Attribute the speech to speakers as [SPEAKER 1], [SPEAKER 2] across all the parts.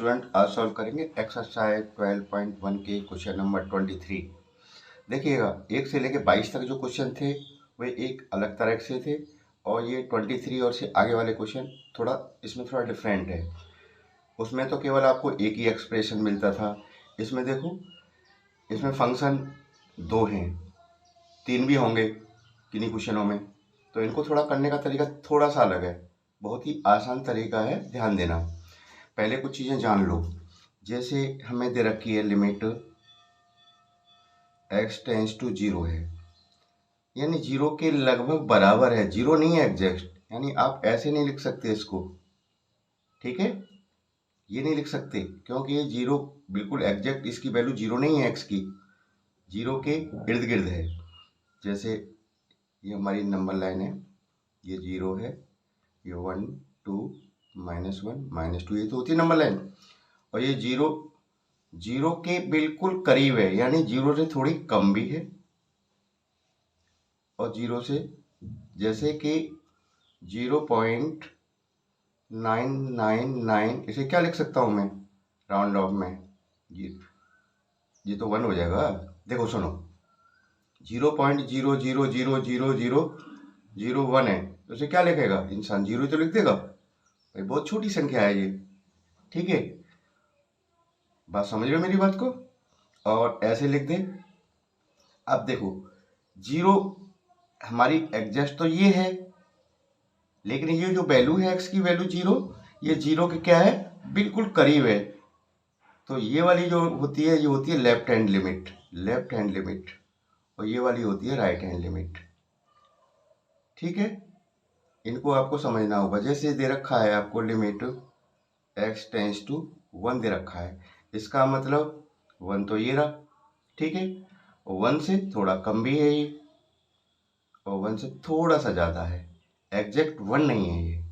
[SPEAKER 1] Student, आज solve करेंगे exercise 12.1 के क्वेश्चन नंबर 23। देखिएगा, 1 से लेके 22 तक जो क्वेश्चन थे वे एक अलग तरह से थे और ये 23 और से आगे वाले क्वेश्चन इसमें थोड़ा डिफरेंट है। उसमें तो केवल आपको एक ही एक्सप्रेशन मिलता था। इसमें देखो, इसमें फंक्शन 2 हैं, 3 भी होंगे किन्हीं क्वेश्चनों में, तो इनको थोड़ा करने का तरीका थोड़ा सा अलग है। बहुत ही आसान तरीका है, ध्यान देना। पहले कुछ चीज़ें जान लो। जैसे हमें दे रखी है लिमिट x टेंस टू 0 है, यानी 0 के लगभग बराबर है, 0 नहीं है एग्जैक्ट, यानी आप ऐसे नहीं लिख सकते इसको, ठीक है। ये नहीं लिख सकते क्योंकि ये 0 बिल्कुल एग्जैक्ट, इसकी वैल्यू 0 नहीं है, x की 0 के इर्द गिर्द है। जैसे ये हमारी नंबर लाइन है, ये 0 है, ये 1 2 -1 -2, ये तो होती है नंबर लाइन। और ये 0 के बिल्कुल करीब है, यानी 0 से थोड़ी कम भी है और 0 से, जैसे कि 0.999, इसे क्या लिख सकता हूँ मैं राउंड ऑफ में, ये तो 1 हो जाएगा। देखो सुनो, 0.00000001 है, तो इसे क्या लिखेगा इंसान, 0 तो लिख देगा भाई, बहुत छोटी संख्या है ये, ठीक है। बात समझ रहे हो मेरी बात को? और ऐसे लिख दे। अब देखो, 0 हमारी एग्जैक्ट तो ये है, लेकिन ये जो वैल्यू है x की वैल्यू 0, ये 0 के क्या है, बिल्कुल करीब है। तो ये वाली जो होती है, ये होती है लेफ्ट हैंड लिमिट, और ये वाली होती है राइट हैंड लिमिट, ठीक है। इनको आपको समझना होगा। जैसे दे रखा है आपको लिमिट x टेंस टू 1 दे रखा है, इसका मतलब 1 तो ये रहा, ठीक है। 1 से थोड़ा कम भी है ये, और 1 से थोड़ा सा ज़्यादा है, एग्जैक्ट 1 नहीं है ये,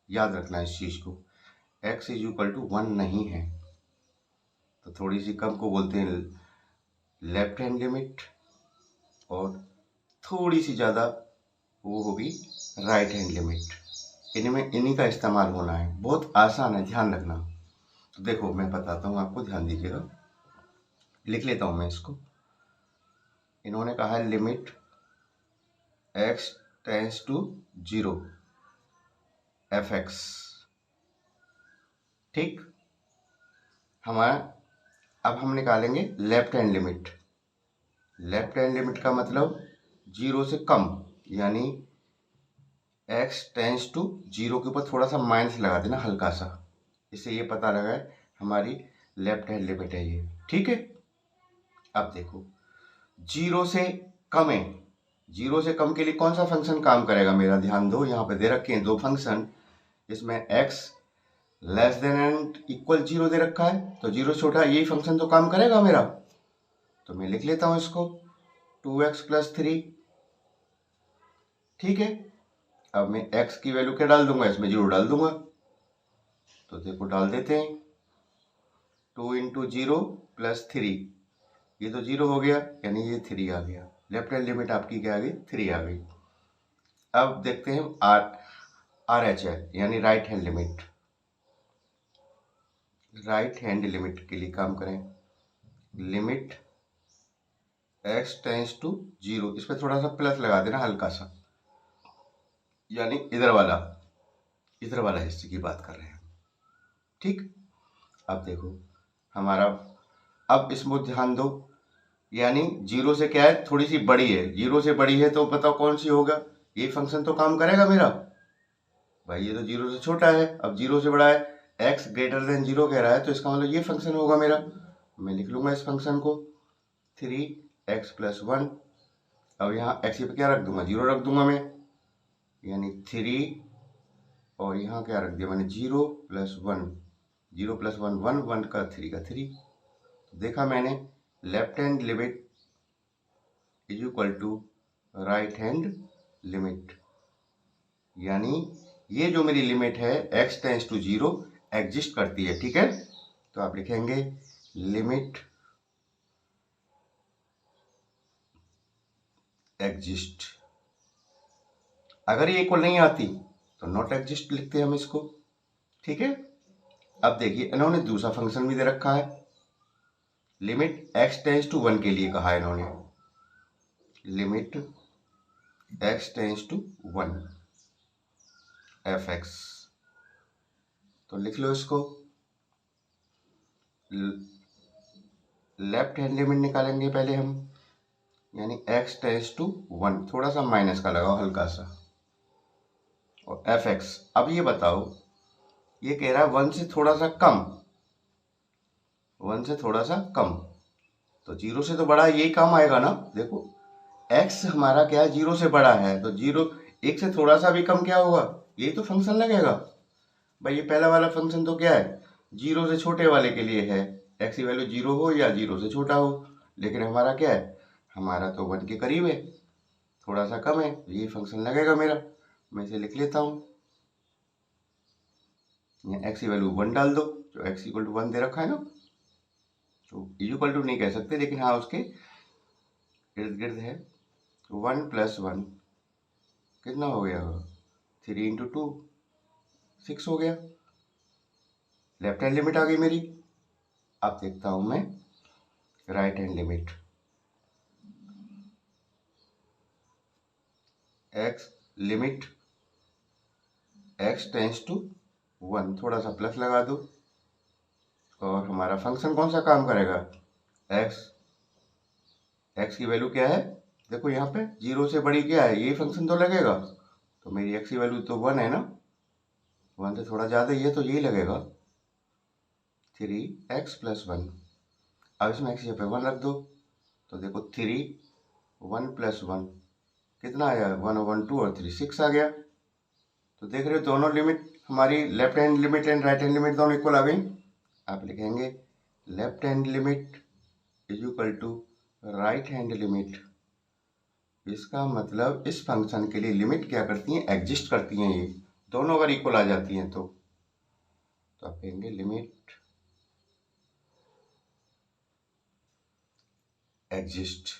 [SPEAKER 1] याद रखना इस चीज़ को। x इज इक्वल टू 1 नहीं है, तो थोड़ी सी कम को बोलते हैं लेफ्ट हैंड लिमिट, और थोड़ी सी ज़्यादा वो होगी राइट हैंड लिमिट। इनमें इन्हीं का इस्तेमाल होना है, बहुत आसान है, ध्यान रखना। तो देखो मैं बताता हूँ आपको, ध्यान दीजिएगा, लिख लेता हूँ मैं इसको। इन्होंने कहा है limit x tends to 0 fx, ठीक। अब हम निकालेंगे left hand limit. Left hand limit का मतलब 0 से कम, यानी x टेंस टू 0 के ऊपर थोड़ा सा माइनस लगा देना, हल्का सा, इससे ये पता लगा है हमारी लेफ्ट हैंड लिमिट है ये, ठीक है। अब देखो, 0 से कम है, 0 से कम के लिए कौन सा फंक्शन काम करेगा मेरा, ध्यान दो। यहाँ पे दे रखे हैं 2 फंक्शन, इसमें x less than and equal 0 दे रखा है, तो 0 छोटा, यही फंक्शन तो काम करेगा मेरा। तो मैं लिख लेता हूँ इसको 2x + 3, ठीक है। अब मैं x की वैल्यू क्या डाल दूंगा, इसमें 0 डाल दूंगा। तो देखो डाल देते हैं, 2 × 0 + 3, ये तो 0 हो गया, यानी ये 3 आ गया। लेफ्ट हैंड लिमिट आपकी क्या आ गई, 3 आ गई। अब देखते हैं आर एच है, यानी right hand limit. Right hand limit के लिए काम करें, लिमिट x टेंस टू 0, इस पर थोड़ा सा प्लस लगा देना, हल्का सा, यानी इधर वाला हिस्से की बात कर रहे हैं, ठीक। अब देखो हमारा, अब इसमें ध्यान दो, यानी 0 से क्या है, थोड़ी सी बड़ी है, 0 से बड़ी है तो बताओ कौन सी होगा, ये फंक्शन तो काम करेगा मेरा भाई। ये तो 0 से छोटा है, अब 0 से बड़ा है, x > 0 कह रहा है, तो इसका मतलब ये फंक्शन होगा मेरा। मैं लिख लूंगा इस फंक्शन को 3x + 1। अब यहाँ x पे क्या रख दूंगा, 0 रख दूंगा मैं, यानी 3, और यहाँ क्या रख दिया मैंने, 0 + 1, 0 + 1 1, 1 का 3 का 3। देखा मैंने, left hand limit is equal to right hand limit, यानी ये जो मेरी लिमिट है x टेंस टू 0 एग्जिस्ट करती है, ठीक है। तो आप लिखेंगे लिमिट एग्जिस्ट। अगर ये इक्वल नहीं आती तो नॉट एग्जिस्ट लिखते हैं हम इसको, ठीक है। अब देखिए इन्होंने दूसरा फंक्शन भी दे रखा है, लिमिट x टेंस टू 1 के लिए कहा है इन्होंने, limit x tends to 1 fx। तो लिख लो इसको, लेफ्ट हैंड लिमिट निकालेंगे पहले हम, यानी x टेंस टू 1, थोड़ा सा माइनस का लगाओ हल्का सा, और fx। अब ये बताओ, ये कह रहा है 1 से थोड़ा सा कम, 1 से थोड़ा सा कम, तो 0 से तो बड़ा यही काम आएगा ना। देखो x हमारा क्या है, 0 से बड़ा है, तो 0 1 से थोड़ा सा भी कम क्या होगा, यही तो फंक्शन लगेगा भाई। ये पहला वाला फंक्शन तो क्या है, 0 से छोटे वाले के लिए है, x की वैल्यू 0 हो या 0 से छोटा हो, लेकिन हमारा क्या है, हमारा तो 1 के करीब है, थोड़ा सा कम है, यही फंक्शन लगेगा मेरा। मैं इसे लिख लेता हूँ, x की वैल्यू 1 डाल दो, जो x इक्वल टू 1 दे रखा है ना, तो इक्वल टू नहीं कह सकते, लेकिन हाँ उसके इर्द गिर्द है। 1 + 1 कितना हो गया, 3 × 2 6 हो गया, लेफ्ट हैंड लिमिट आ गई मेरी। अब देखता हूं मैं right hand limit, x limit x tends to 1, थोड़ा सा प्लस लगा दो, और हमारा फंक्शन कौन सा काम करेगा, x की वैल्यू क्या है, देखो यहाँ पे 0 से बड़ी क्या है, यही फंक्शन तो लगेगा, तो मेरी x की वैल्यू तो 1 है ना, 1 से थोड़ा ज़्यादा ही है, तो यही लगेगा 3x + 1। अब इसमें x पे 1 रख दो, तो देखो 3 1 + 1 कितना आया, 1/2 और 3 6 आ गया। तो देख रहे हो दोनों लिमिट हमारी, left hand limit and right hand limit दोनों इक्वल आ गई। आप लिखेंगे left hand limit is equal to right hand limit. इसका मतलब इस फंक्शन के लिए लिमिट क्या करती हैं, एग्जिस्ट करती हैं, ये दोनों अगर इक्वल आ जाती हैं तो आप कहेंगे लिमिट एग्जिस्ट।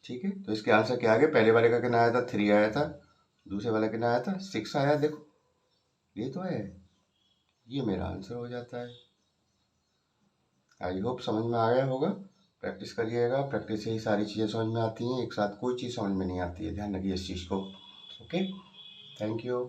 [SPEAKER 1] ठीक है, तो इसके आंसर क्या आ गया, पहले वाले का कितना आया था, 3 आया था, दूसरे वाले का कितना आया था, 6 आया। देखो ये तो है, ये मेरा आंसर हो जाता है। आई होप समझ में आ गया होगा। प्रैक्टिस करिएगा, प्रैक्टिस से ही सारी चीज़ें समझ में आती हैं, एक साथ कोई चीज़ समझ में नहीं आती है, ध्यान रखिए इस चीज़ को। Okay, thank you.